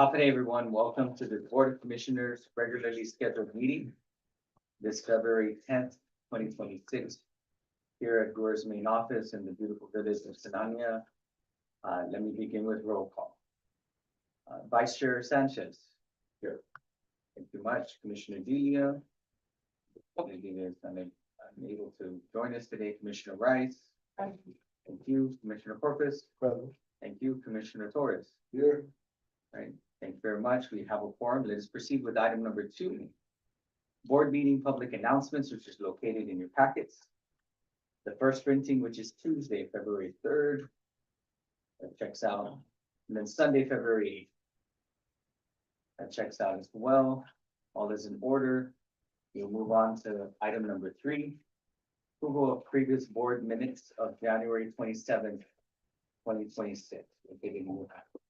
Good day, everyone. Welcome to the Board of Commissioners regularly scheduled meeting this February 10th, 2026, here at GHURA's main office in the beautiful village of Senania. Let me begin with roll call. Vice Chair Sanchez. Here. Thank you much. Commissioner Delia. Is unable to join us today. Commissioner Rice. Thank you. Commissioner Corpus. Present. Thank you. Commissioner Torres. Here. Right. Thank you very much. We have a quorum. Let us proceed with item number 2. Board meeting public announcements, which is located in your packets. The first printing, which is Tuesday, February 3rd. That checks out. And then Sunday, February 8th. That checks out as well. All is in order. We'll move on to item number 3. Approval of previous board minutes of January 27th, 2026. Located in your packet.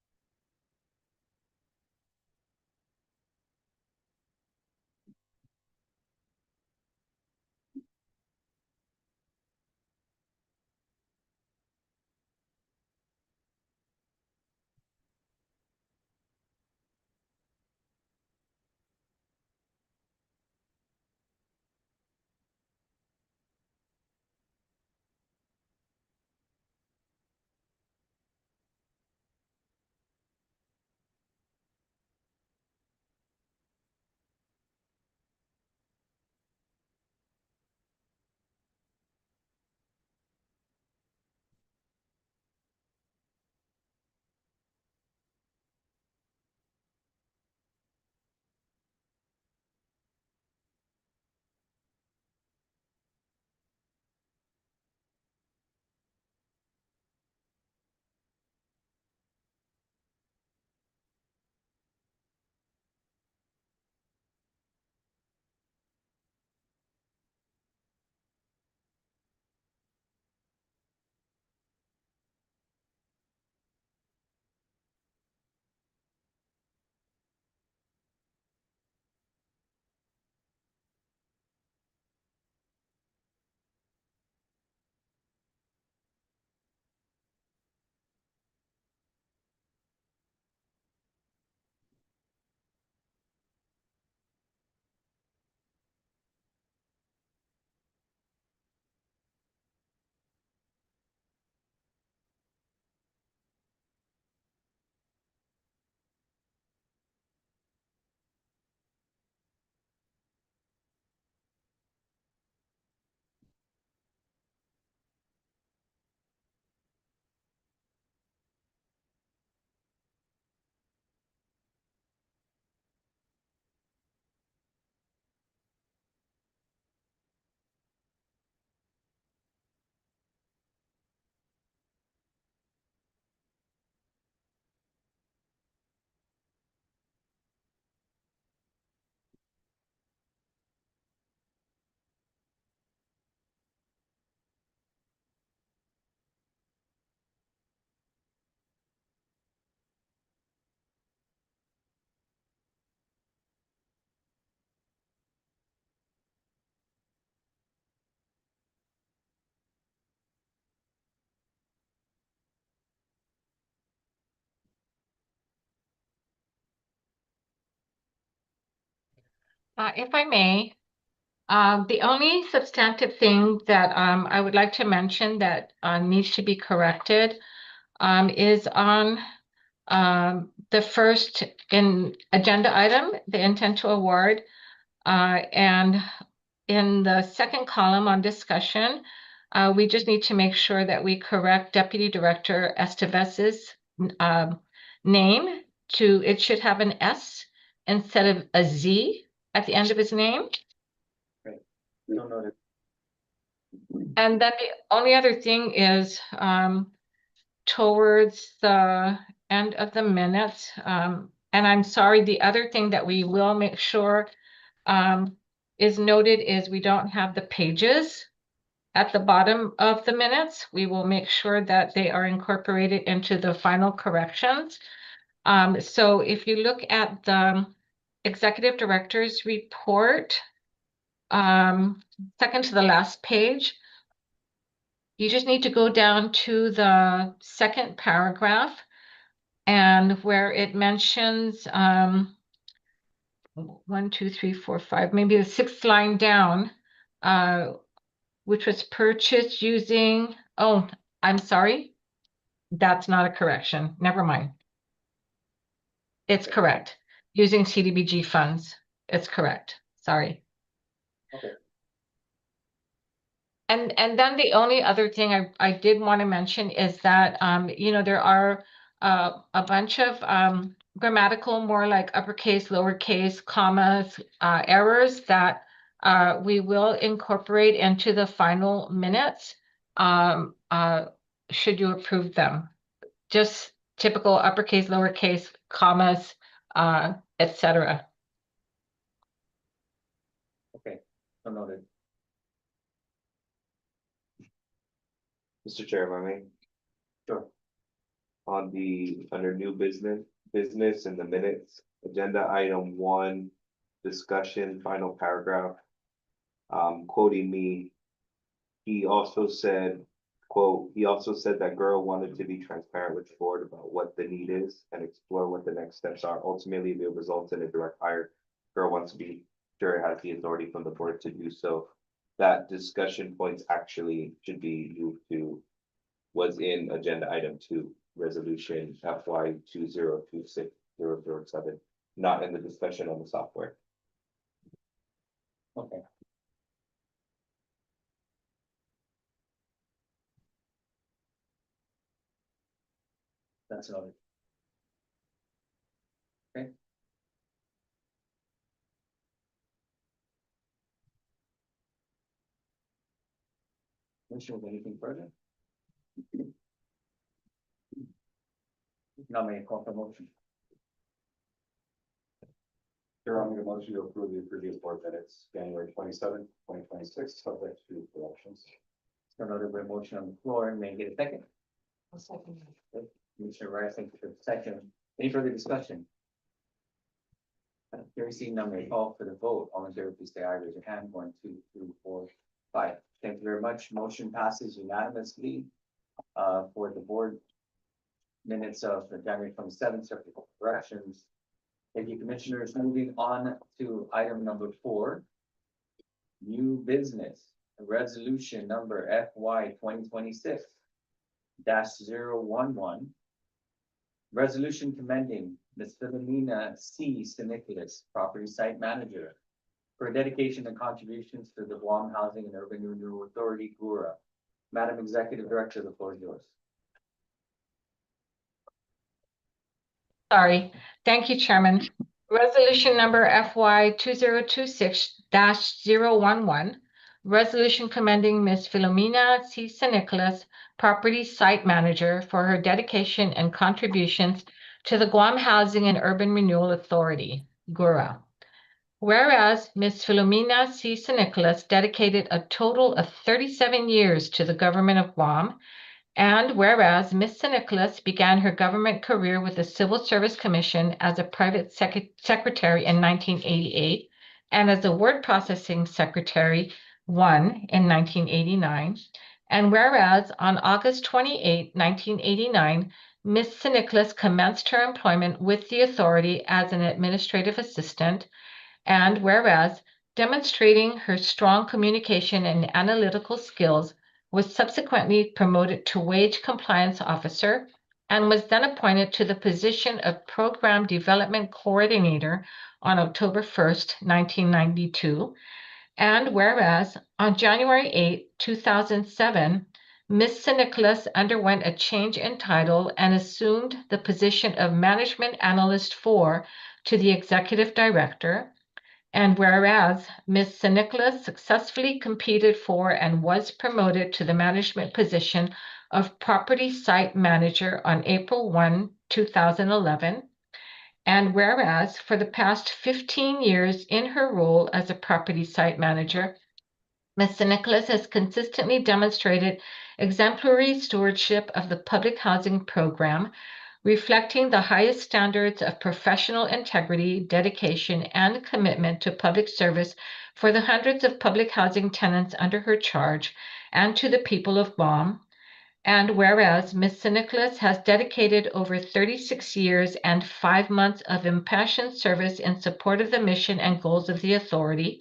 If I may, the only substantive thing that I would like to mention that needs to be corrected is on the first agenda item, the intent to award, and in the second column on discussion, we just need to make sure that we correct Deputy Director Estevez's name to, it should have an S instead of a Z at the end of his name. We don't know that. And then the only other thing is towards the end of the minutes, and I'm sorry, the other thing that we will make sure is noted is we don't have the pages at the bottom of the minutes. We will make sure that they are incorporated into the final corrections. So if you look at the Executive Director's report, second to the last page, you just need to go down to the second paragraph and where it mentions 1, 2, 3, 4, 5, maybe the sixth line down, which was purchased using, oh, I'm sorry. That's not a correction. Never mind. It's correct. Using CDBG funds. It's correct. Sorry. Okay. And then the only other thing I did want to mention is that, there are a bunch of grammatical, more like uppercase, lowercase, commas, errors that we will incorporate into the final minutes, should you approve them. Just typical uppercase, lowercase, commas, etc. Okay, so noted. Mr. Chair, if I may, Sure. under new business in the minutes, agenda item 1, discussion, final paragraph. Quoting me, he also said, quote, he also said that GHURA wanted to be transparent with the board about what the need is and explore what the next steps are. Ultimately, if it results in a direct hire, GHURA wants to be sure it has the authority from the board to do so. That discussion points actually should be moved to, was in agenda item 2, resolution FY 2026-007, not in the discussion on the software. Okay. That's noted. Okay. Commissioner, with anything further? Now may I call for motion? Chair, I'll make a motion to approve the previous board minutes, January 27th, 2026, subject to corrections. So noted by motion on the floor, may I get a second? I'll second. Commissioner Rice, thank you for the second. Any further discussion? Hearing seen none, may I call for the vote. All in favor, please say aye. Raise your hand. 1, 2, 3, 4, 5. Thank you very much. Motion passes unanimously for the board minutes of the January 27th, subject to corrections. Thank you, commissioners. Moving on to item number 4, new business, resolution number FY 2026-011. Resolution commending Ms. Philomena C. Sinicholas, property site manager, for dedication and contributions to the Guam Housing and Urban Renewal Authority, GHURA. Madam Executive Director, the floor is yours. Sorry. Thank you, Chairman. Resolution number FY 2026-011. Resolution commending Ms. Philomena C. Sinicholas, property site manager, for her dedication and contributions to the Guam Housing and Urban Renewal Authority, GHURA. Whereas Ms. Philomena C. Sinicholas dedicated a total of 37 years to the government of Guam, and whereas Ms. Sinicholas began her government career with the Civil Service Commission as a private secretary in 1988 and as a word processing secretary in 1989, and whereas on August 28, 1989, Ms. Sinicholas commenced her employment with the authority as an administrative assistant, and whereas demonstrating her strong communication and analytical skills, was subsequently promoted to wage compliance officer and was then appointed to the position of program development coordinator on October 1st, 1992. And whereas on January 8, 2007, Ms. Sinicholas underwent a change in title and assumed the position of Management Analyst 4 to the Executive Director. And whereas Ms. Sinicholas successfully competed for and was promoted to the management position of Property Site Manager on April 1, 2011, and whereas for the past 15 years in her role as a Property Site Manager, Ms. Sinicholas has consistently demonstrated exemplary stewardship of the public housing program, reflecting the highest standards of professional integrity, dedication, and commitment to public service for the hundreds of public housing tenants under her charge and to the people of Guam. And whereas Ms. Nicholas has dedicated over 36 years and 5 months of impassioned service in support of the mission and goals of the authority,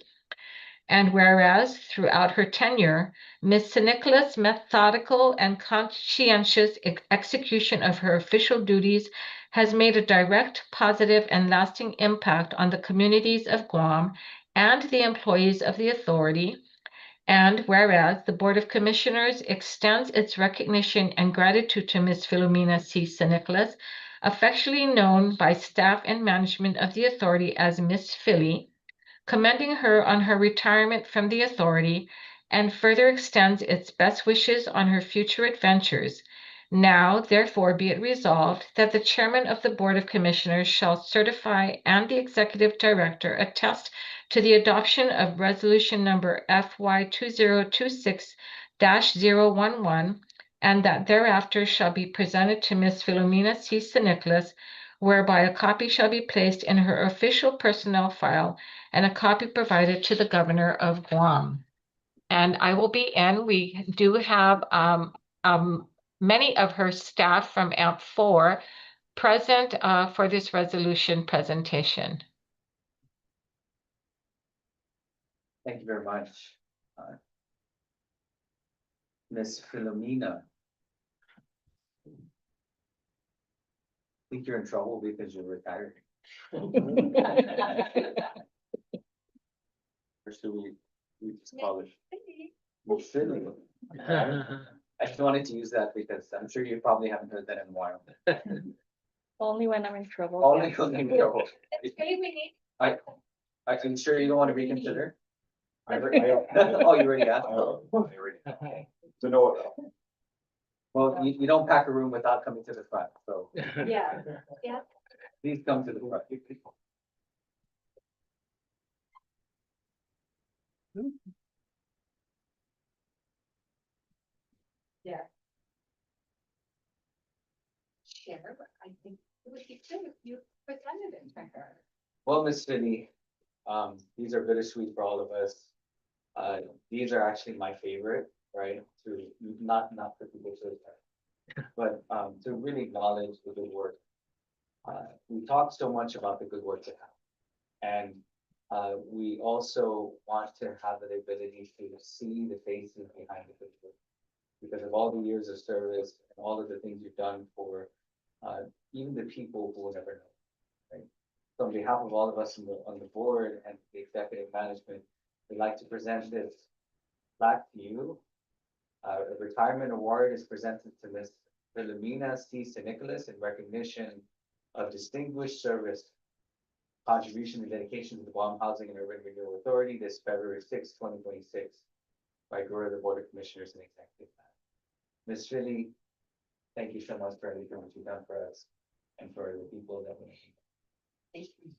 and whereas throughout her tenure, Ms. Nicholas' methodical and conscientious execution of her official duties has made a direct, positive, and lasting impact on the communities of Guam and the employees of the authority. And whereas the Board of Commissioners extends its recognition and gratitude to Ms. Philomena C. Nicholas, affectionately known by staff and management of the authority as Miss Philly, commending her on her retirement from the authority, and further extends its best wishes on her future adventures. Now, therefore, be it resolved that the chairman of the Board of Commissioners shall certify and the executive director attest to the adoption of resolution number FY 2026-011, and that thereafter shall be presented to Ms. Philomena C. Nicholas, whereby a copy shall be placed in her official personnel file and a copy provided to the governor of Guam. And I will be in. We do have many of her staff from AMP4 present for this resolution presentation. Thank you very much. Ms. Philomena. I think you're in trouble because you're retired. Or should we just call it? Ms. Philly. I just wanted to use that because I'm sure you probably haven't heard that in a while. Only when I'm in trouble. Only when you're in trouble. Maybe. I'm sure you don't want to reconsider. I Oh, you already asked? To know it. Well, you don't pack a room without coming to the front, so Yeah, yeah. please come to the front. Share, I think it would be good if you presented it to her. Well, Miss Finney, these are bittersweet for all of us. These are actually my favorite, right? To not for people to, but to really acknowledge the good work. We talk so much about the good work to have, and we also want to have the ability to see the faces behind the good work, because of all the years of service and all of the things you've done for even the people who will never know. Right? So on behalf of all of us on the board and the executive management, we'd like to present this plaque to you. The retirement award is presented to Ms. Philomena C. Nicholas in recognition of distinguished service, contribution and dedication to the Guam Housing and Urban Renewal Authority this February 6, 2026 by GHURA, the Board of Commissioners and Executive Management. Ms. Philly, thank you so much for everything that you've done for us and for the people that we need. Thank you.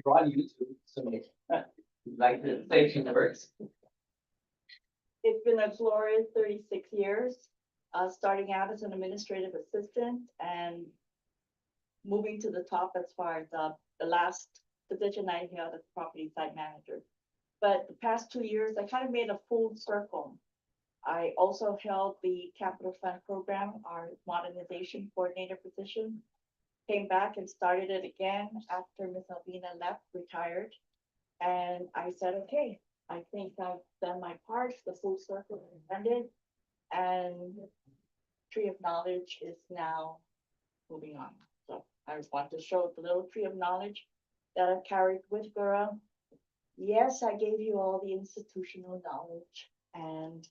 You're on YouTube, so you'd like to say a few words. It's been a glorious 36 years, starting out as an administrative assistant and moving to the top as far as the last position I held as property site manager. But the past 2 years, I kind of made a full circle. I also held the Capital Fund Program, our modernization coordinator position. Came back and started it again after Ms. Albina left, retired. And I said, okay, I think I've done my part, the full circle is ended, and Tree of Knowledge is now moving on. So I just want to show the little Tree of Knowledge that I've carried with GHURA. Yes, I gave you all the institutional knowledge, and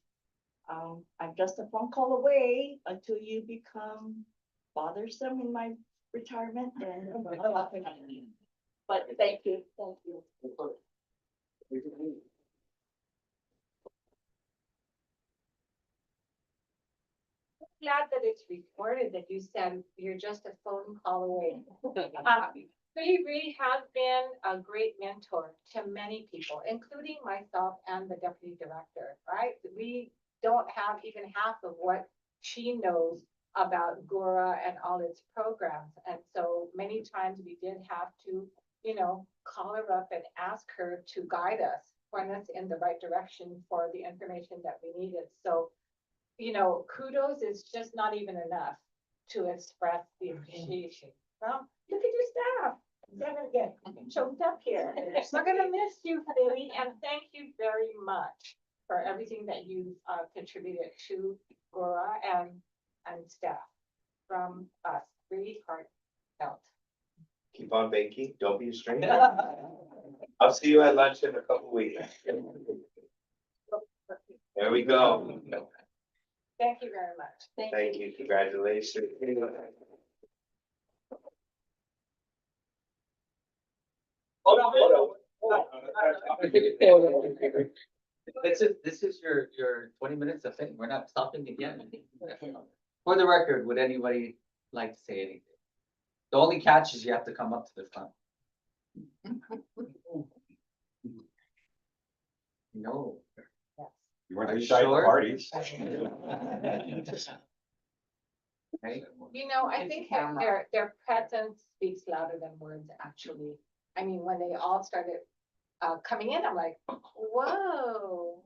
I'm just a phone call away until you become bothersome in my retirement. And but thank you. Glad that it's recorded that you said you're just a phone call away. He really has been a great mentor to many people, including myself and the deputy director, right? We don't have even half of what she knows about GHURA and all its programs. And so many times we did have to you know, call her up and ask her to guide us, point us in the right direction for the information that we needed. So, you know, kudos is just not even enough to express the appreciation. Well, look at your staff. They're gonna get choked up here. We're gonna miss you, Philly, and thank you very much for everything that you contributed to GHURA and staff from us. Really heartfelt. Keep on baking, don't be a stranger. I'll see you at lunch in a couple weeks. There we go. Thank you very much. Thank you, congratulations. Hold on. This is your 20 minutes of fame. We're not stopping again. For the record, would anybody like to say anything? The only catch is you have to come up to the front. No. You weren't Are you shy at the sure? parties. Okay. You know, I think that their presence speaks louder than words, actually. I mean, when they all started coming in, I'm like, whoa.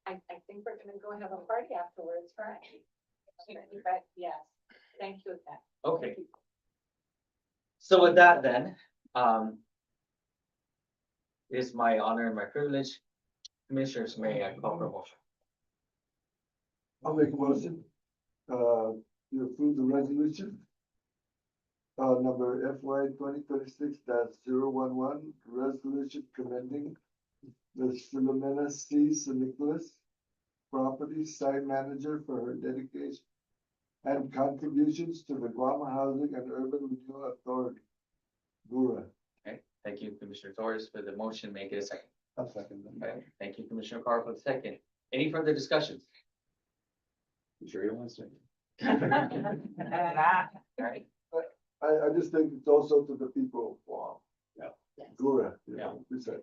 I think we're gonna go have a party afterwards, right? But yes, thank you again. Okay. So with that then, it is my honor and my privilege. Commissioners, may I call for a motion? I'll make a motion, to approve the resolution. Number FY 2026-011, resolution commending the Philomena C. San Nicolas property site manager for her dedication and contributions to the Guam Housing and Urban Renewal Authority. GHURA. Okay, thank you, Commissioner Torres, for the motion. Make it a second. I'll second that. Okay, thank you, Commissioner Carr, for the second. Any further discussions? You sure you don't want to say? All right, I just think it's also to the people of Guam. Yeah. GHURA. Yeah. Precisely.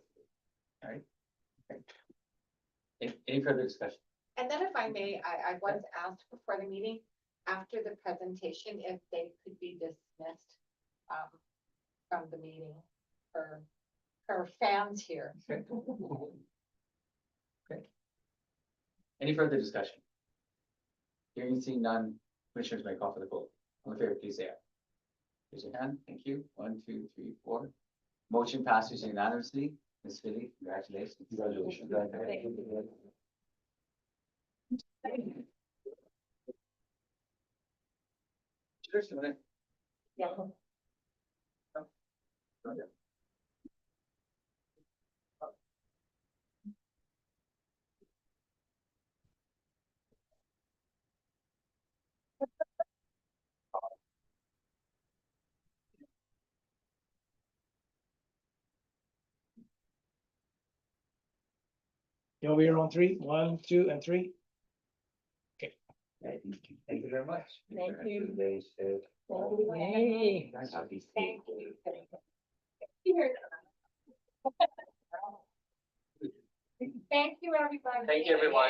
any further discussion? And then if I may, I was asked before the meeting, after the presentation, if they could be dismissed from the meeting for fans here. Okay. Any further discussion? Hearing and seeing none, commissioners may call for the vote. All in favor, please say aye. Raise your hand. Thank you. 1, 2, 3, 4. Motion passes unanimously. Ms. Philly, congratulations. Congratulations. Just a minute. Yeah. You want me here on 3? 1, 2, and 3? Thank you very much. Thank you. Hey. Thank you. Thank you, everybody. Thank you, everyone.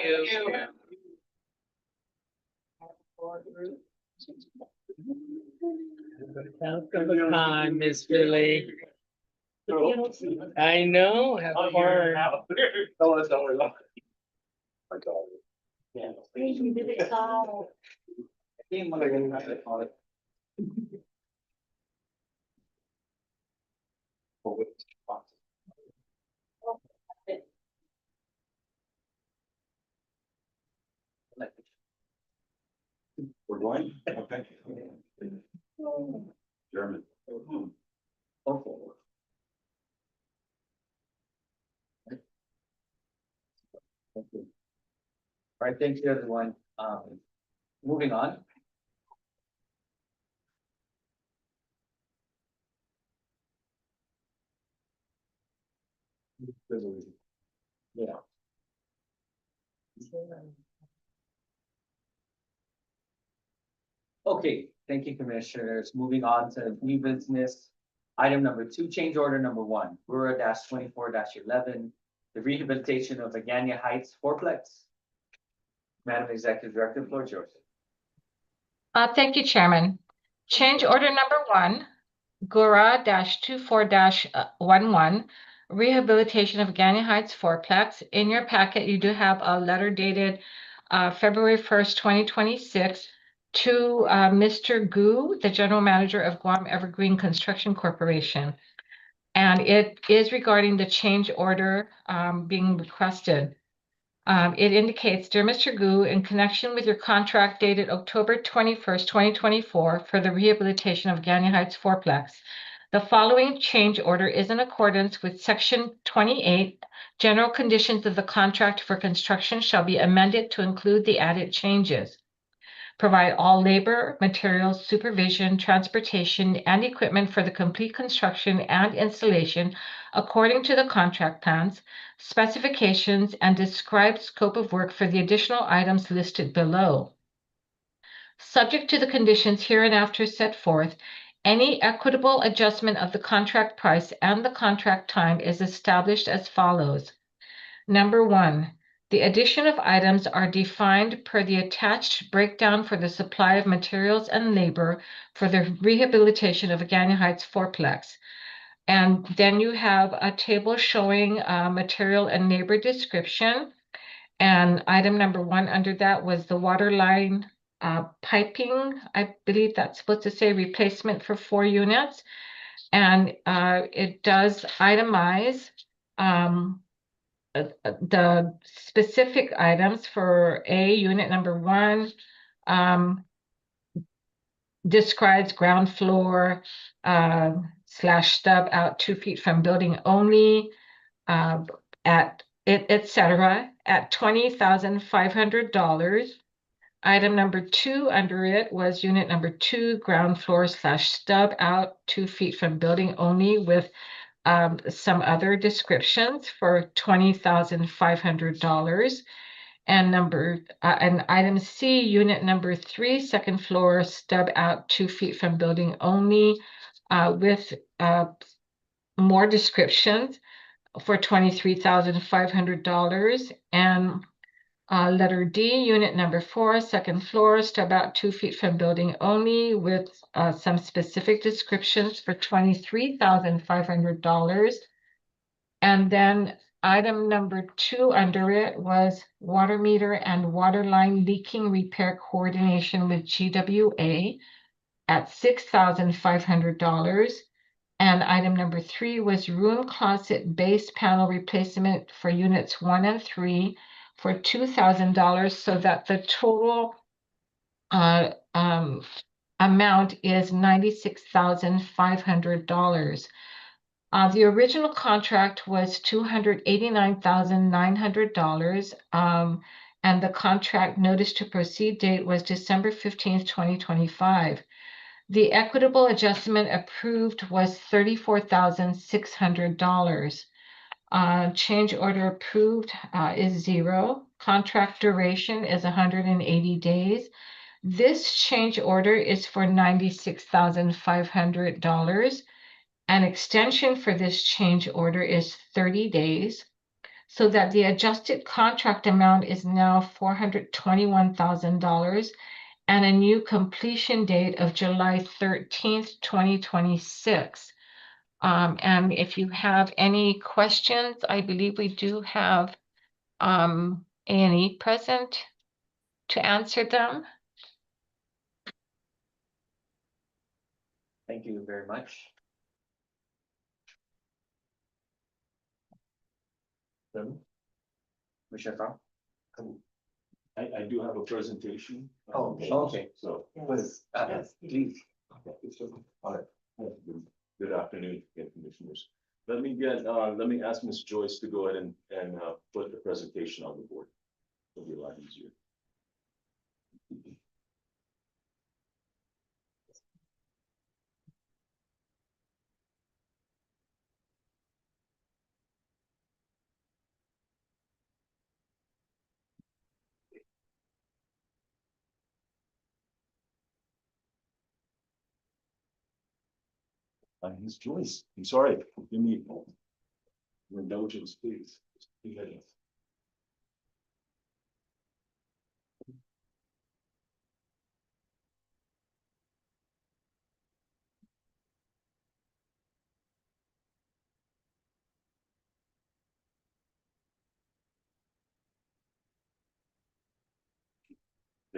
Welcome time, Miss Philly. I know, have fun. My daughter. Yeah. You did it all. We're going? Okay. German. Okay. Thank you. All right, thank you, everyone. Moving on. Yeah. Okay, thank you, commissioners. Moving on to new business. Item number 2, change order number 1, GHURA-24-11, the rehabilitation of Agania Heights fourplex. Madam Executive Director, the floor is yours. Thank you, Chairman. Change order number 1 GHURA 24-11, rehabilitation of Ganya Heights fourplex. In your packet, you do have a letter dated February 1st, 2026 to Mr. Gu, the general manager of Guam Evergreen Construction Corporation. And it is regarding the change order being requested. It indicates, Dear Mr. Gu, in connection with your contract dated October 21st, 2024 for the rehabilitation of Ganya Heights fourplex, the following change order is in accordance with Section 28. General conditions of the contract for construction shall be amended to include the added changes. Provide all labor, materials, supervision, transportation, and equipment for the complete construction and installation according to the contract plans, specifications, and described scope of work for the additional items listed below. Subject to the conditions hereinafter set forth, any equitable adjustment of the contract price and the contract time is established as follows. Number 1, the addition of items are defined per the attached breakdown for the supply of materials and labor for the rehabilitation of Ganya Heights fourplex. And then you have a table showing material and labor description. And item number 1 under that was the water line piping. I believe that's supposed to say replacement for 4 units. And it does itemize the specific items for unit number 1 describes ground floor slash stub out 2 feet from building only at it, etc. at $20,500. Item number 2 under it was unit number 2, ground floor slash stub out 2 feet from building only with some other descriptions for $20,500. And and item C, unit number 3, second floor, stub out 2 feet from building only, with more descriptions for $23,500. And letter D, unit number 4, second floor, stub out 2 feet from building only, with some specific descriptions for $23,500. And then item number 2 under it was water meter and water line leaking repair coordination with GWA at $6,500. And item number 3 was room closet base panel replacement for units 1 and 3 for $2,000, so that the total amount is $96,500. The original contract was $289,900, and the contract notice to proceed date was December 15th, 2025. The equitable adjustment approved was $34,600. Change order approved is 0. Contract duration is 180 days. This change order is for $96,500. An extension for this change order is 30 days, so that the adjusted contract amount is now $421,000 and a new completion date of July 13th, 2026. And if you have any questions, I believe we do have A&E present to answer them. Thank you very much. Commissioner Fong? I do have a presentation. Oh, okay. So. Please. Please. All right. Good afternoon, again, commissioners. Let me ask Ms. Joyce to go ahead and put the presentation on the board. It'll be a lot easier. Ms. Joyce, I'm sorry, give me your indulgence, please.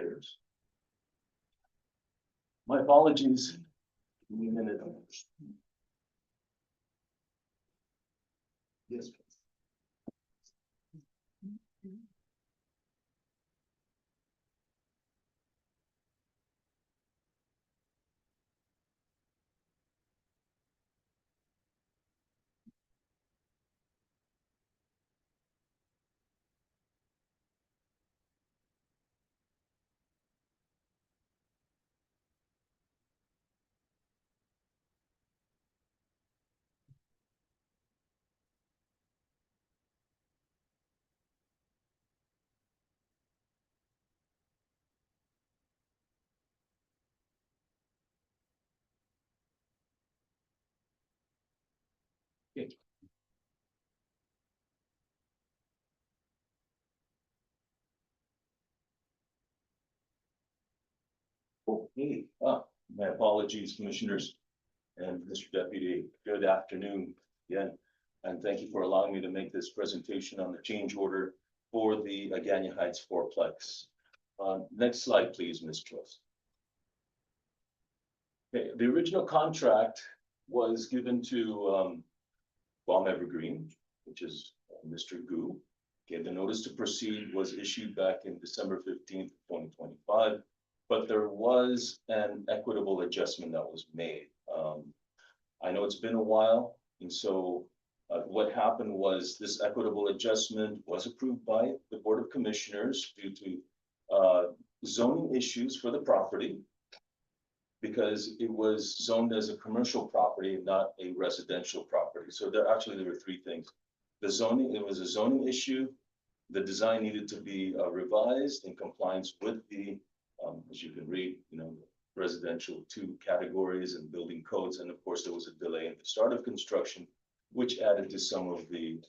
upstairs. My apologies. Give me a minute. Yes. Okay. Okay, my apologies, commissioners and Mr. Deputy. Good afternoon again. And thank you for allowing me to make this presentation on the change order for the Agana Heights fourplex. Next slide, please, Ms. Joyce. Okay, the original contract was given to BoC Evergreen, which is Mr. Gu. Okay, the notice to proceed was issued back in December 15th, 2025, but there was an equitable adjustment that was made. I know it's been a while, and so what happened was this equitable adjustment was approved by the Board of Commissioners due to zoning issues for the property, because it was zoned as a commercial property, not a residential property. So there were three things. The zoning, it was a zoning issue. The design needed to be revised in compliance with the, as you can read, residential 2 categories and building codes. And of course, there was a delay in the start of construction, which added to some of the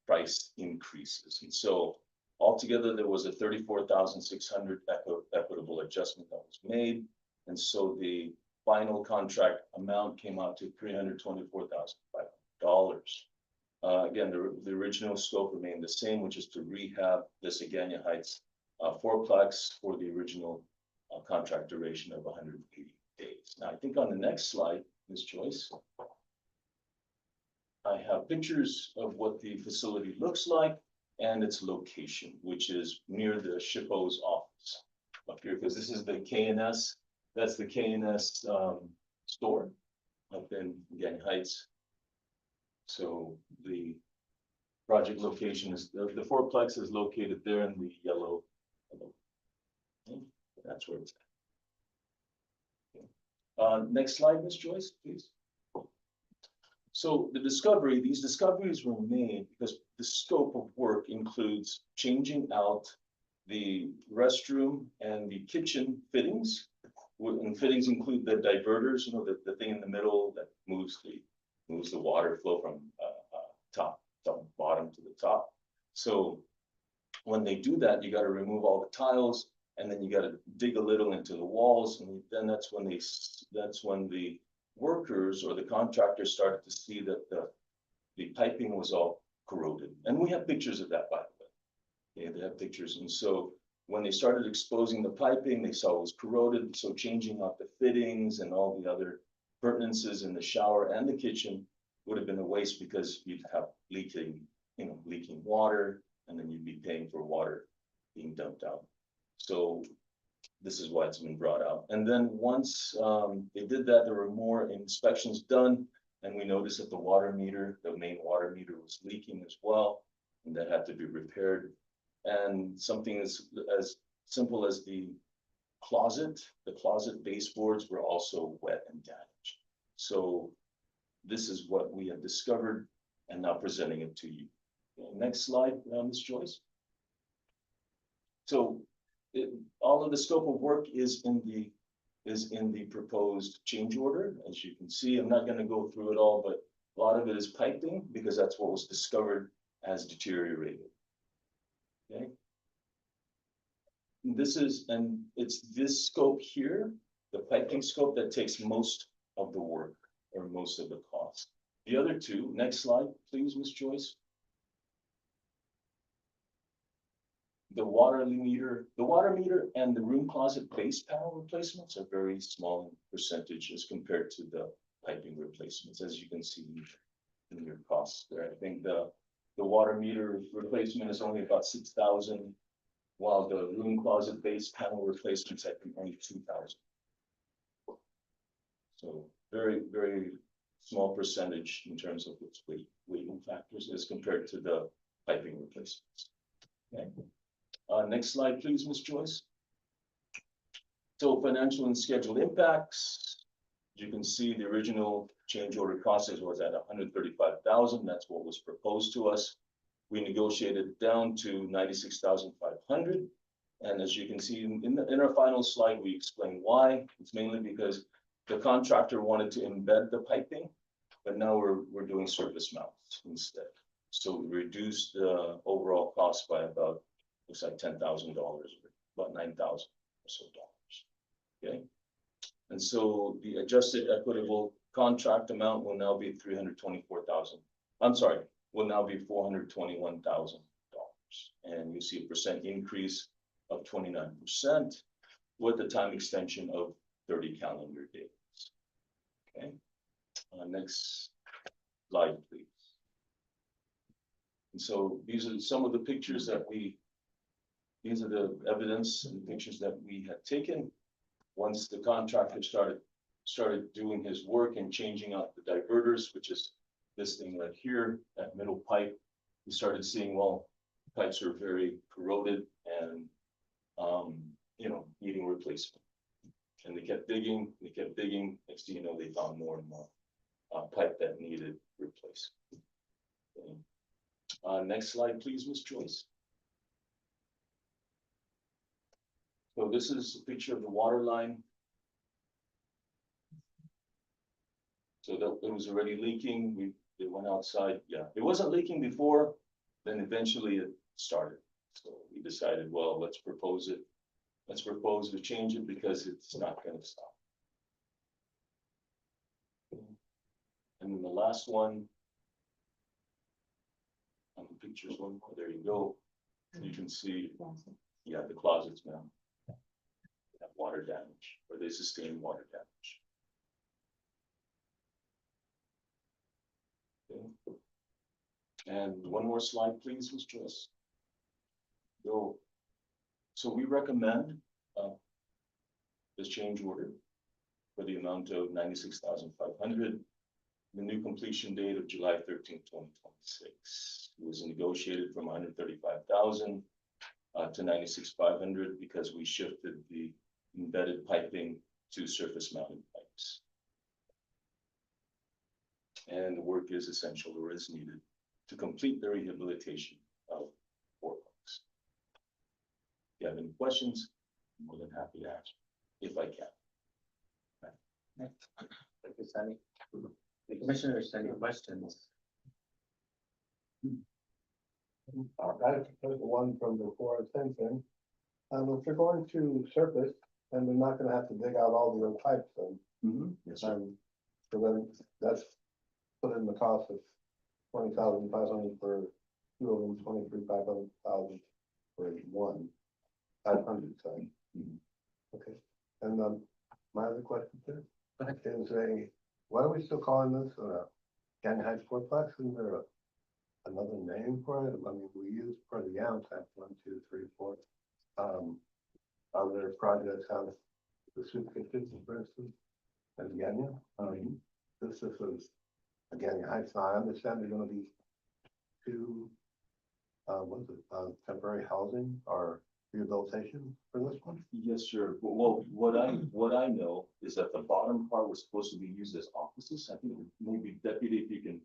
price increases. And so altogether, there was a $34,600 equitable adjustment that was made. And so the final contract amount came out to $324,500. Again, the original scope remained the same, which is to rehab this Agana Heights fourplex for the original contract duration of 180 days. Now, I think on the next slide, Ms. Joyce, I have pictures of what the facility looks like and its location, which is near the SHPO's office up here, because this is the K&S. That's the K&S store up in Agana Heights. So the project location is, the fourplex is located there in the yellow. That's where it's at. Next slide, Ms. Joyce, please. So these discoveries were made because the scope of work includes changing out the restroom and the kitchen fittings. And fittings include the diverters, the thing in the middle that moves the water flow from bottom to the top. So when they do that, you got to remove all the tiles, and then you got to dig a little into the walls, and then that's when the workers or the contractors started to see that the piping was all corroded. And we have pictures of that, by the way. Okay, they have pictures. And so when they started exposing the piping, they saw it was corroded. So changing out the fittings and all the other appurtenances in the shower and the kitchen would have been a waste, because you'd have leaking water, and then you'd be paying for water being dumped out. So this is why it's been brought out. And then once they did that, there were more inspections done, and we noticed that the main water meter was leaking as well, and that had to be repaired. And something as simple as the closet baseboards were also wet and damaged. So this is what we have discovered and now presenting it to you. Next slide, Ms. Joyce. So all of the scope of work is in the proposed change order. As you can see, I'm not going to go through it all, but a lot of it is piping, because that's what was discovered as deteriorated. Okay. It's this scope here, the piping scope, that takes most of the work or most of the cost. The other two, next slide, please, Ms. Joyce. the water meter and the room closet base panel replacements are very small in percentage as compared to the piping replacements, as you can see in your costs there. I think the water meter replacement is only about 6,000, while the room closet base panel replacements, I think, only 2,000. So very, very small percentage in terms of its weighting factors as compared to the piping replacements. Okay. Next slide, please, Ms. Joyce. So financial and scheduled impacts. You can see the original change order process was at 135,000. That's what was proposed to us. We negotiated down to 96,500. And as you can see in our final slide, we explain why. It's mainly because the contractor wanted to embed the piping, but now we're doing surface mounts instead. So we reduced the overall cost by about, looks like $10,000, about $9,000 or so. Okay. And so the adjusted equitable contract amount will now be 324,000. I'm sorry, will now be $421,000. And you see a percent increase of 29% with a time extension of 30 calendar days. Okay. Next slide, please. And so these are some of the pictures that these are the evidence and pictures that we had taken. Once the contractor started doing his work and changing out the diverters, which is this thing right here, that middle pipe, we started seeing, well, pipes are very corroded and, needing replacement. And they kept digging, next thing you know, they found more and more pipe that needed replacement. Okay. Next slide, please, Ms. Joyce. So this is a picture of the water line. So that it was already leaking. It went outside. Yeah, it wasn't leaking before. Then eventually it started. So we decided, well, let's propose it. Let's propose to change it because it's not going to stop. And then the last one, on the pictures one more, there you go. You can see, yeah, the closets now have water damage, or they sustain water damage. Okay. And one more slide, please, Ms. Joyce. Go. So we recommend this change order for the amount of 96,500. The new completion date of July 13th, 2026. It was negotiated from 135,000 to 96,500 because we shifted the embedded piping to surface mounted pipes. And the work is essential or is needed to complete the rehabilitation of 4 pumps. If you have any questions, I'm more than happy to answer if I can. Thank you, Sunny. The commissioners, any questions? That's the one from before attention. If you're going to surface, then they're not gonna have to dig out all the old pipes then. Yes, sir. So then that's put in the cost of 20,500 for 2 of them, 23,500 for one, 500, sorry. Okay, and my other question too, is why are we still calling this Canyon Heights Fourplex? Isn't there another name for it? I mean, we use for the ounce at 1, 2, 3, 4. Other projects have the soup kitchen, for instance, and Ganya. This is Ganya Heights. Now, I understand there's going to be 2, temporary housing or rehabilitation for this one. Yes, sir. Well, what I know is that the bottom part was supposed to be used as offices. I think maybe deputy, if you can.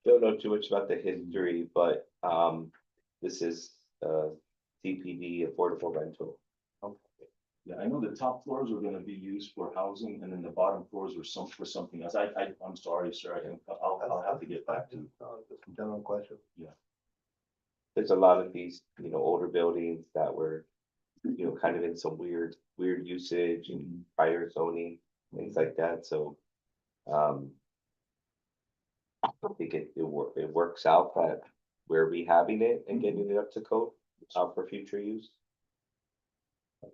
Don't know too much about the history, but this is CPD affordable rental. Yeah, I know the top floors are going to be used for housing, and then the bottom floors are for something else. I'm sorry, sir. I'll have to get back to you. Just a general question. Yeah. There's a lot of these, older buildings that were, kind of in some weird usage and prior zoning, things like that. So, I think it works out that we're rehabbing it and getting it up to code, for future use.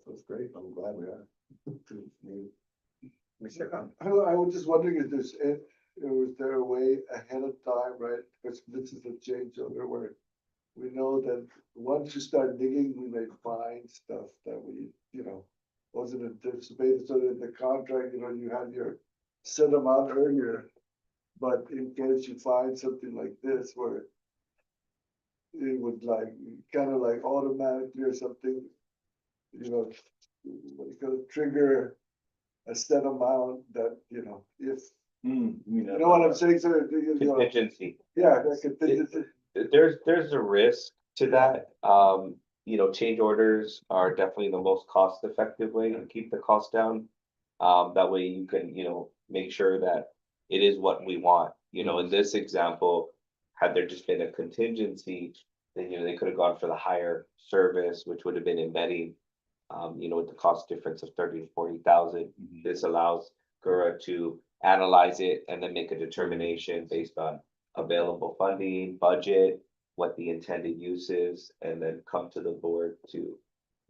That's great, I'm glad we are. Commissioner Khan? I was just wondering if was there a way ahead of time, right? Because this is a change order where we know that once you start digging, we may find stuff that we, wasn't anticipated, so that the contract, you had your set amount earlier. But in case you find something like this where it would kind of like automatically or something, what you gonna trigger a set amount that, if, you know what I'm saying, so, Contingency. yeah, that contingency. There's a risk to that. Change orders are definitely the most cost effective way to keep the cost down. That way you can, make sure that it is what we want. In this example, had there just been a contingency, then, they could have gone for the higher service, which would have been embedding. With the cost difference of 30 to 40,000, this allows GHURA to analyze it and then make a determination based on available funding, budget, what the intended use is, and then come to the board to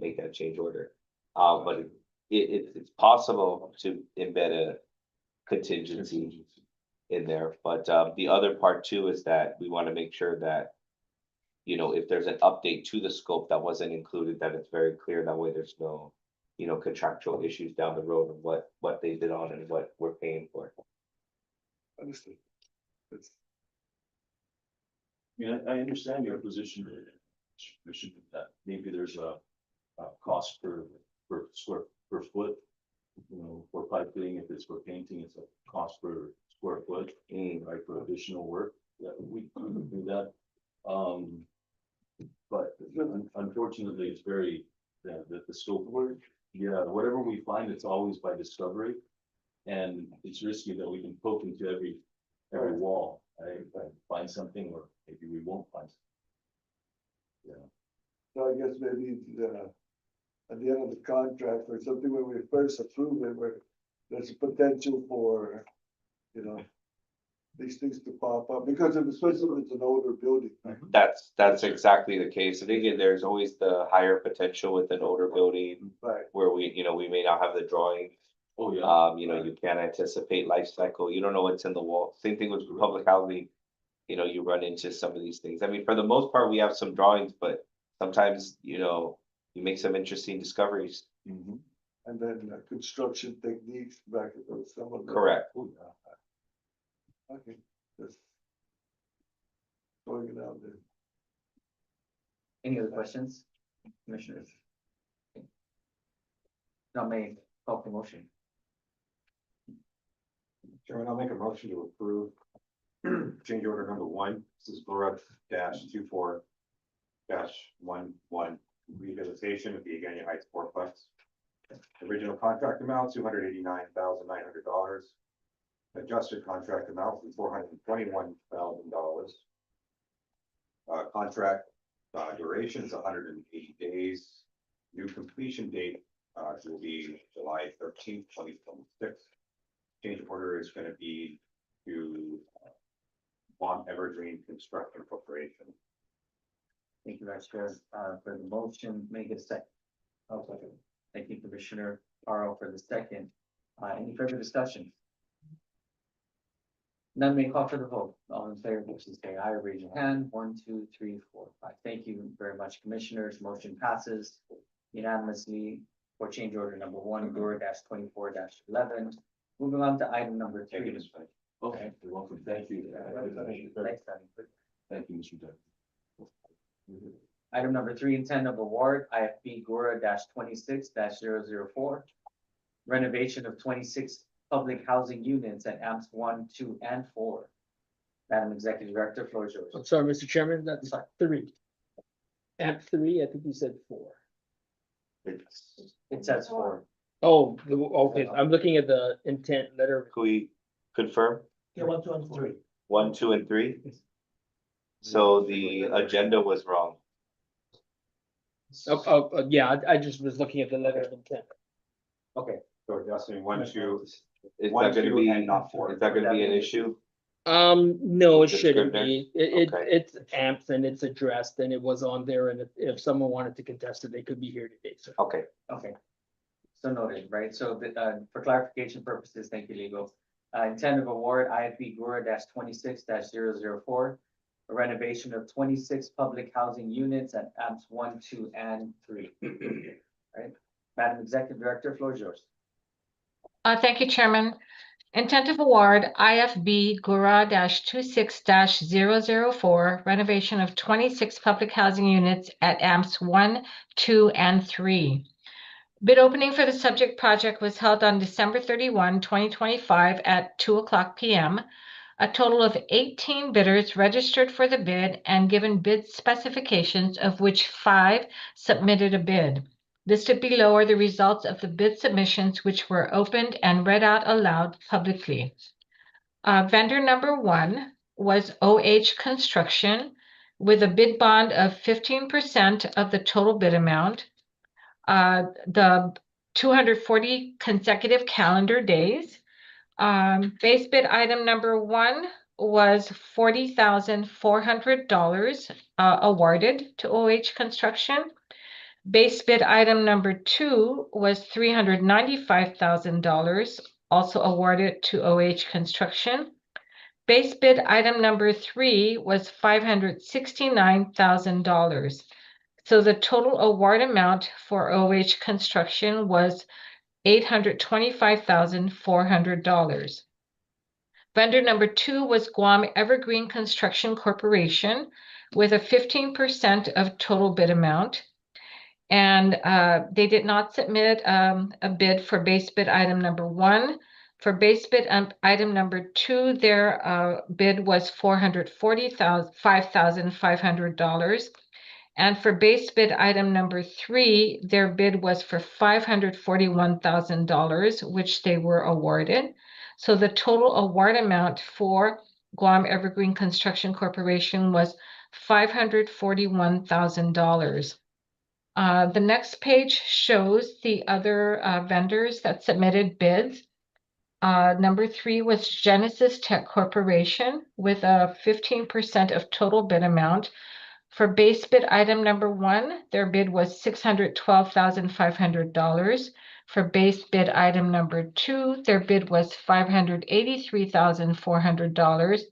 make that change order. But it's possible to embed a contingency in there, but the other part too is that we want to make sure that, if there's an update to the scope that wasn't included, that it's very clear, that way there's no, contractual issues down the road of what they bid on and what we're paying for. Understood. It's- Yeah, I understand your position. Commissioner, that maybe there's a cost per foot. For pipe fitting, if it's for painting, it's a cost per square foot, right, for additional work. Yeah, we can do that. But unfortunately, it's very, the scope of work. Yeah, whatever we find, it's always by discovery. And it's risky that we can poke into every wall, right? Find something, or maybe we won't find something. So I guess maybe at the end of the contract or something, when we first approve it, where there's a potential for, these things to pop up, because especially if it's an older building. That's exactly the case. And again, there's always the higher potential with an older building Right. where we may not have the drawing. Oh, yeah. You can't anticipate life cycle. You don't know what's in the wall. Same thing with public housing. You run into some of these things. I mean, for the most part, we have some drawings, but sometimes, you make some interesting discoveries. And then construction techniques back at those, some of them. Correct. Oh, yeah. Okay, just throwing it out there. Any other questions, commissioners? Now may call for motion. Chairman, I'll make a motion to approve change order number 1. This is GHURA -24-11 rehabilitation of the Agania Heights fourplex. Original contract amount $289,900. Adjusted contract amount $421,000. Contract duration is 180 days. New completion date will be July 13th, 2026. Change order is going to be to Evergreen Construction Corporation. Thank you, Vice Chair, for the motion. May I get a second? Oh, second. Thank you, Commissioner Haro, for the second. Any further discussion? None may call for the vote. All in favor, please say aye, raise your hand. 1, 2, 3, 4, 5. Thank you very much, Commissioners. Motion passes unanimously for change order number 1, GHURA -24-11. Moving on to item number 3. Thank you, Ms. Frank. Okay, you're welcome. Thank you. Thanks, Danny. Thank you, Mr. Dunn. Item number 3, intent of award, IFB GHURA -26-004. Renovation of 26 public housing units at AMPS 1, 2, and 4. Madam Executive Director, floor is yours. I'm sorry, Mr. Chairman, that's Sorry. 3. At 3, I think you said 4. It says 4. Oh, okay, I'm looking at the intent letter. Can we confirm? Yeah, 1, 2, and 3. 1, 2, and 3? So the agenda was wrong. Yeah, I just was looking at the letter of intent. Okay, So adjusting 1, 2, Is 1, that gonna 2, be, and not 4. is that gonna be an issue? No, it Just shouldn't good there? be. It, Okay. it's amps and it's addressed and it was on there, and if someone wanted to contest it, they could be here today, so. Okay, Okay. So noted, right? So for clarification purposes, thank you, legal. Intent of award IFB GHURA -26 004. A renovation of 26 public housing units at AMPS 1, 2, and 3. Right? Madam Executive Director, floor is yours. Thank you, Chairman. Intent of award IFB GHURA -26 004, renovation of 26 public housing units at AMPS 1, 2, and 3. Bid opening for the subject project was held on December 31, 2025 at 2:00 p.m. A total of 18 bidders registered for the bid and given bid specifications, of which 5 submitted a bid. Listed below are the results of the bid submissions, which were opened and read out aloud publicly. Vendor number 1 was OH Construction with a bid bond of 15% of the total bid amount. The 240 consecutive calendar days. Base bid item number 1 was $40,400 awarded to OH Construction. Base bid item number 2 was $395,000, also awarded to OH Construction. Base bid item number 3 was $569,000. So the total award amount for OH Construction was $825,400. Vendor number 2 was Guam Evergreen Construction Corporation with a 15% of total bid amount. And they did not submit a bid for base bid item number 1. For base bid item number 2, their bid was $445,500. And for base bid item number 3, their bid was for $541,000, which they were awarded. So the total award amount for Guam Evergreen Construction Corporation was $541,000. The next page shows the other vendors that submitted bids. Number 3 was Genesis Tech Corporation with a 15% of total bid amount. For base bid item number 1, their bid was $612,500. For base bid item number 2, their bid was $583,400.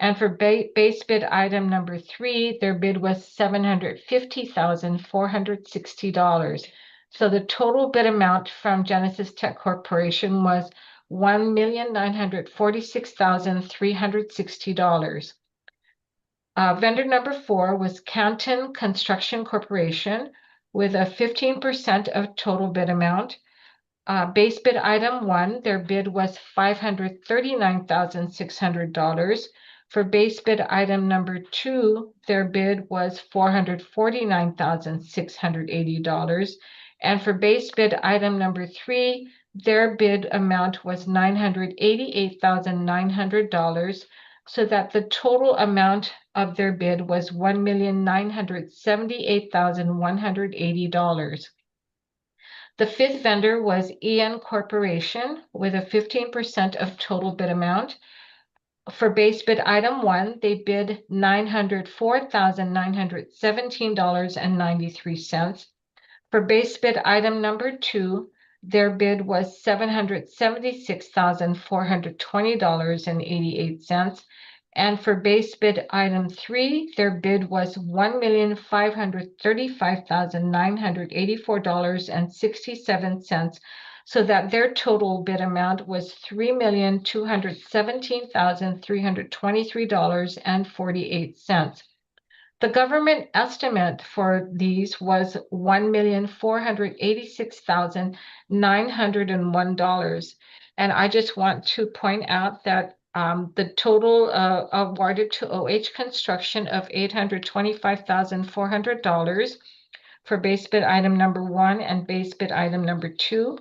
And for base bid item number 3, their bid was $750,460. So the total bid amount from Genesis Tech Corporation was $1,946,360. Vendor number 4 was Canton Construction Corporation with a 15% of total bid amount. Base bid item 1, their bid was $539,600. For base bid item number 2, their bid was $449,680. And for base bid item number 3, their bid amount was $988,900, so that the total amount of their bid was $1,978,180. The 5th vendor was EN Corporation with a 15% of total bid amount. For base bid item 1, they bid $904,917.93. For base bid item number 2, their bid was $776,420.88. And for base bid item 3, their bid was $1,535,984.67, so that their total bid amount was $3,217,323.48. The government estimate for these was $1,486,901. And I just want to point out that the total awarded to OH Construction of $825,400 for base bid item number 1 and base bid item number 2.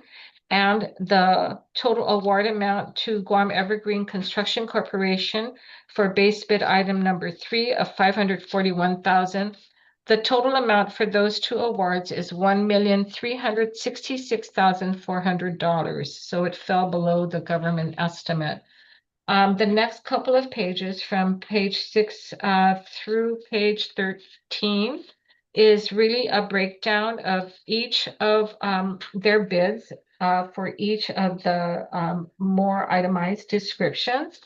And the total award amount to Guam Evergreen Construction Corporation for base bid item number 3 of $541,000. The total amount for those 2 awards is $1,366,400. So it fell below the government estimate. The next couple of pages from page 6 through page 13 is really a breakdown of each of their bids for each of the more itemized descriptions.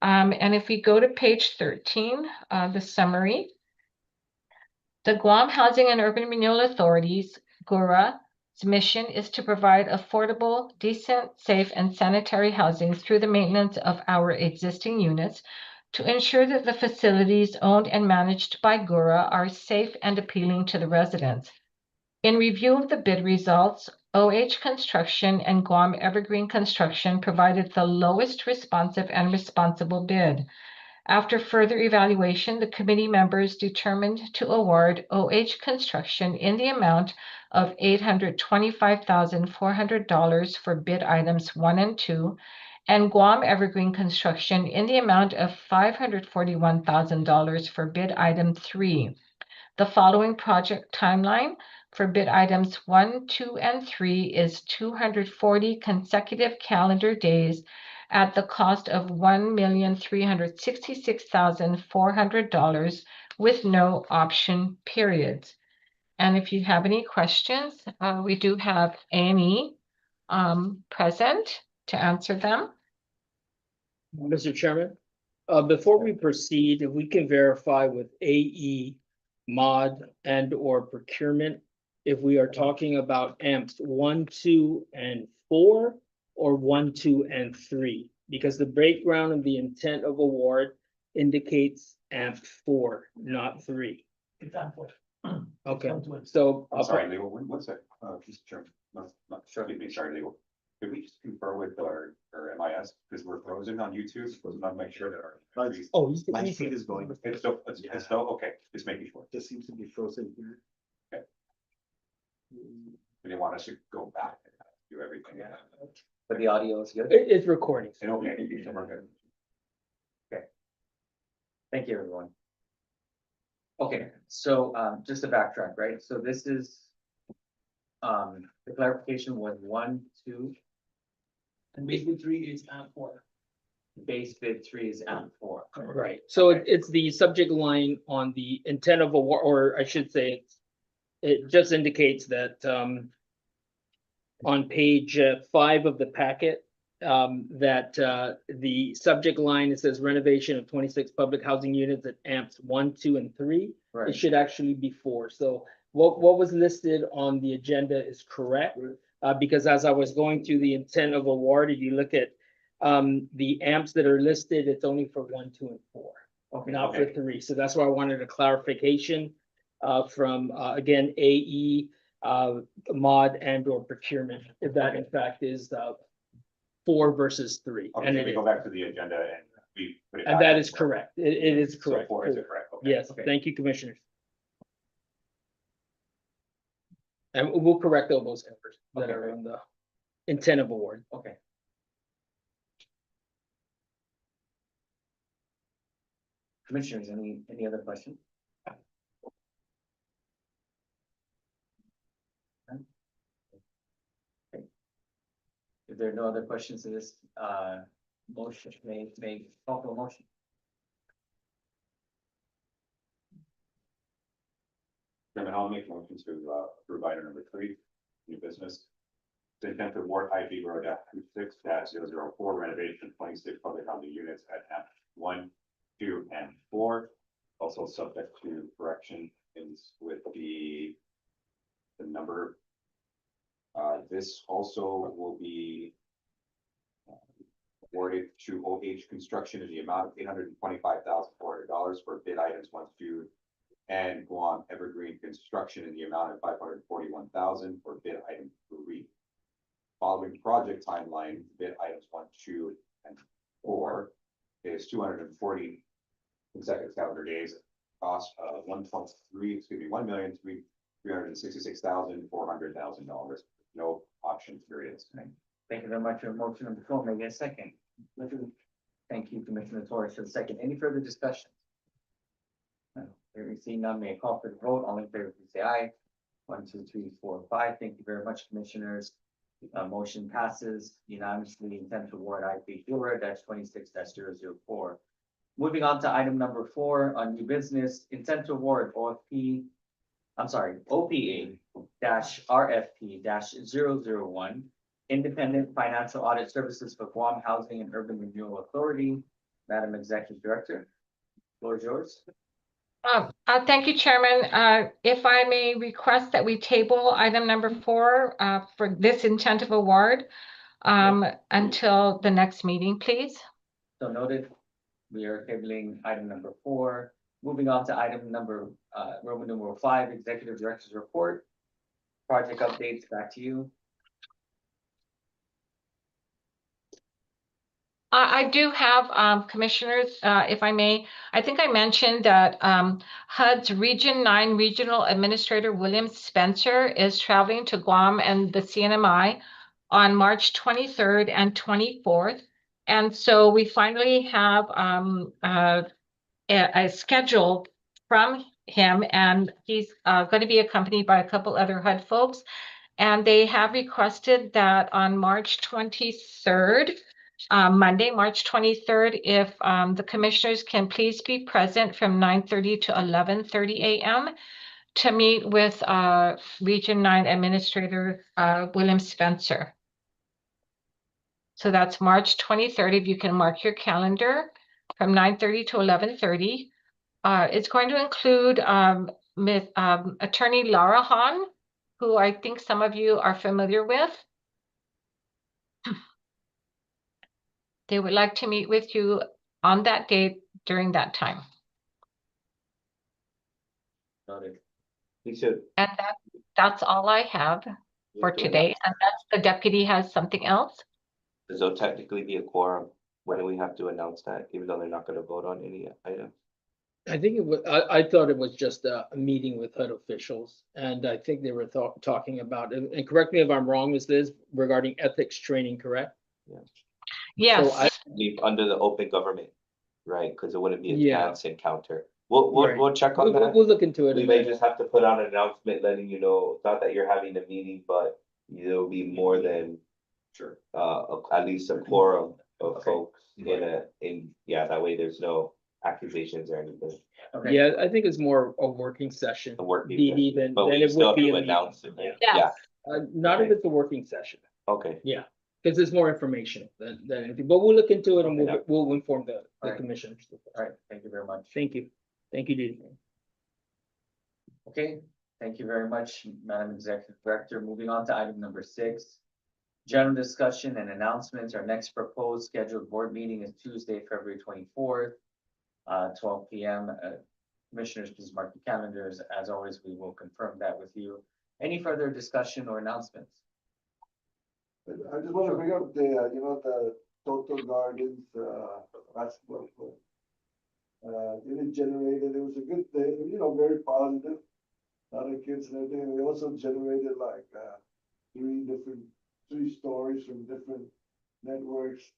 And if we go to page 13, the summary, the Guam Housing and Urban Renewal Authority's GHURA mission is to provide affordable, decent, safe, and sanitary housing through the maintenance of our existing units to ensure that the facilities owned and managed by GHURA are safe and appealing to the residents. In review of the bid results, OH Construction and Guam Evergreen Construction provided the lowest responsive and responsible bid. After further evaluation, the committee members determined to award OH Construction in the amount of $825,400 for bid items 1 and 2, and Guam Evergreen Construction in the amount of $541,000 for bid item 3. The following project timeline for bid items 1, 2, and 3 is 240 consecutive calendar days at the cost of $1,366,400 with no option periods. And if you have any questions, we do have Amy present to answer them. Mr. Chairman, before we proceed, if we can verify with AE, mod, and or procurement, if we are talking about amps 1, 2, and 4, or 1, 2, and 3, because the breakdown of the intent of award indicates amp 4, not 3. Okay, so. I'm sorry, legal, what's that? Mr. Chairman, not sure, sorry, legal. Could we just confer with our MIS, because we're frozen on YouTube, so we want to make sure that our. Oh, My feed is going. It's still, it's still, okay, just making sure. Just seems to be frozen here. We didn't want us to go back and do everything. But the audio is good. It's recording. And okay, we're good. Thank you, everyone. Okay, so just to backtrack, right? So this is the clarification was 1, 2, And basically 3 is amp 4. base bid 3 is amp 4. Right, so Okay. it's the subject line on the intent of award, or I should say, it just indicates that on page 5 of the packet, that the subject line, it says renovation of 26 public housing units at amps 1, 2, and 3. It Right. should actually be 4. So what was listed on the agenda is correct. Because as I was going through the intent of award, if you look at the amps that are listed, it's only for 1, 2, and 4, Okay. not for 3. So that's why I wanted a clarification from again, AE, mod, and or procurement, if that in fact is 4 versus 3. Okay, And so it we is, go back to the agenda and we put it. and back that in is four. correct. It is So correct. 4 is it correct? Okay. Yes, Okay. thank you, commissioners. And we'll correct all those errors that Okay. are on the intent of award. Okay. Commissioners, any other questions? Okay. If there are no other questions to this motion, may call for a motion. Chairman, I'll make motion to approve item number 3, new business. The intent to award IP Road 26-004 renovation of 26 public housing units at amp 1, 2, and 4. Also subject to correction is with the number. This also will be awarded to OH Construction in the amount of $825,400 for bid items 1, 2, and Guam Evergreen Construction in the amount of $541,000 for bid item 3. Following project timeline, bid items 1, 2, and 4 is 240 consecutive calendar days, cost of $1,366,400,000. No option periods. Thank you very much for the motion on the floor. May I get a second? Thank you, Commissioner Torres, for the second. Any further discussion? No. Hearing seen none, may I call for the vote? All in favor, please say aye. 1, 2, 3, 4, 5. Thank you very much, commissioners. Motion passes unanimously. Intent to award IP GHURA -26-004. Moving on to item number 4 on new business, intent to award OPA -RFP-001, independent financial audit services for Guam Housing and Urban Renewal Authority. Madam Executive Director, floor is yours. Thank you, Chairman. If I may request that we table item number 4 for this intent of award until the next meeting, please. So noted. We are tabling item number 4. Moving on to item number Roman numeral 5, Executive Director's Report. Project updates, back to you. I do have commissioners, if I may. I think I mentioned that HUD's Region 9 Regional Administrator William Spencer is traveling to Guam and the CNMI on March 23rd and 24th. And so we finally have a schedule from him, and he's going to be accompanied by a couple other HUD folks. And they have requested that on March 23rd, Monday, March 23rd, if the commissioners can please be present from 9:30 to 11:30 a.m. to meet with Region 9 Administrator William Spencer. So that's March 23rd, if you can mark your calendar from 9:30 to 11:30. It's going to include Attorney Lara Han, who I think some of you are familiar with. They would like to meet with you on that date during that time. Noted. We should. And that's all I have for today. Unless the deputy has something else. So technically be a quorum. When do we have to announce that, even though they're not gonna vote on any item? I think it was, I thought it was just a meeting with HUD officials, and I think they were talking about, and correct me if I'm wrong, Ms. Liz, regarding ethics training, correct? Yes. So Be under the open government, right? Because it wouldn't be a Yeah. chance encounter. We'll Right. check on that. We'll look into it. We may just have to put out an announcement letting you know, not that you're having a meeting, but there'll be more than Sure. at least a quorum of Okay. folks yeah, that way there's no accusations or anything. Okay. Yeah, I think it's more a working session. A working DD session, than but than we it still would have be to a announce meeting. it. Yes. Yeah, Not if Okay. it's a working session, okay. because it's more information than anything, but we'll look into it and Okay. we'll inform the Alright. commissioners. All right, thank you very much. Thank you. Thank you, Didi. Okay, thank you very much, Madam Executive Director. Moving on to item number 6. General discussion and announcements. Our next proposed scheduled board meeting is Tuesday, February 24th, 12 p.m. Commissioners, please mark your calendars. As always, we will confirm that with you. Any further discussion or announcements? I just want to bring up the, the Total Gardens, basketball court. It generated, it was a good thing, very positive. A lot of kids and everything. They also generated like, 3 stories from different networks,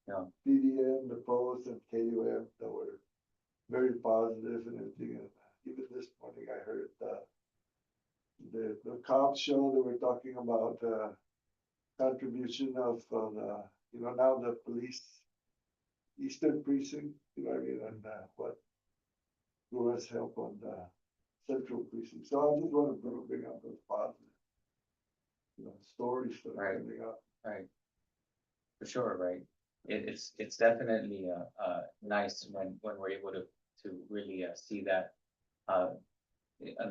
Yeah. BDM, the Post and KUM that were very positive and everything. And even this morning I heard, the cops show, they were talking about, contribution of, now the police, Eastern Precinct, and what GHURA's help on the Central Precinct. So I just want to bring up those positive, stories that are Right. coming up. Right. For sure, right? It's definitely nice when we're able to really see that on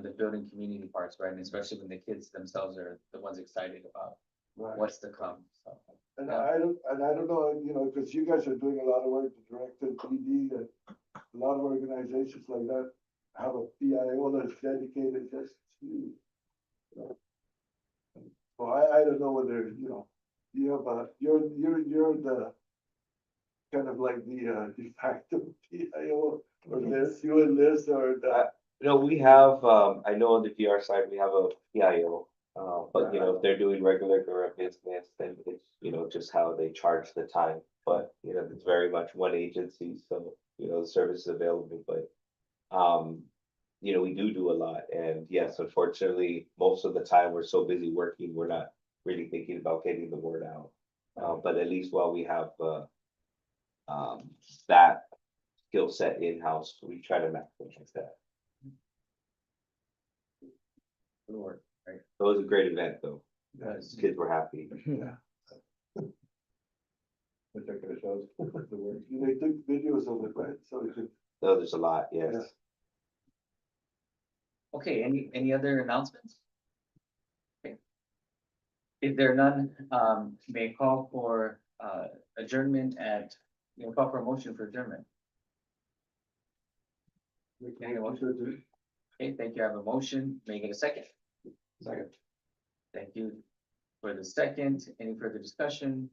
the building community parts, right? And especially when the kids themselves are the ones excited about Right. what's to come. So, And yeah. I don't know, because you guys are doing a lot of work, the director, PD, and a lot of organizations like that have a PIO that's dedicated just to, so I don't know whether, you have you're the kind of like the de facto PIO, or this, you and this, or the. We have, I know on the DR side, we have a PIO. But if they're doing regular GHURA business, then it's, just how they charge the time. But, it's very much one agency, so, the service is available, but, we do a lot. And yes, unfortunately, most of the time we're so busy working, we're not really thinking about getting the word out. But at least while we have, that skill set in-house, we try to maximize that. Good work, right? It was a great event, though. Because Kids were happy. Particular shows. The work. They took videos of it, right? So it could. Oh, there's a lot, yes. Yeah. okay, any other announcements? Okay. If there are none, may I call for adjournment at, call for a motion for adjournment. Any motion? Okay, thank you. I have a motion. May I get a second? Second. Thank you for the second. Any further discussion?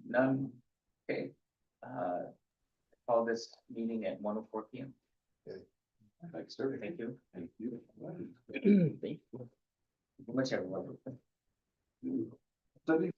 None? Okay. Call this meeting at 1:04 P.M. Thanks, sir. Thank you. Thank you. Thank you. Much everyone. Study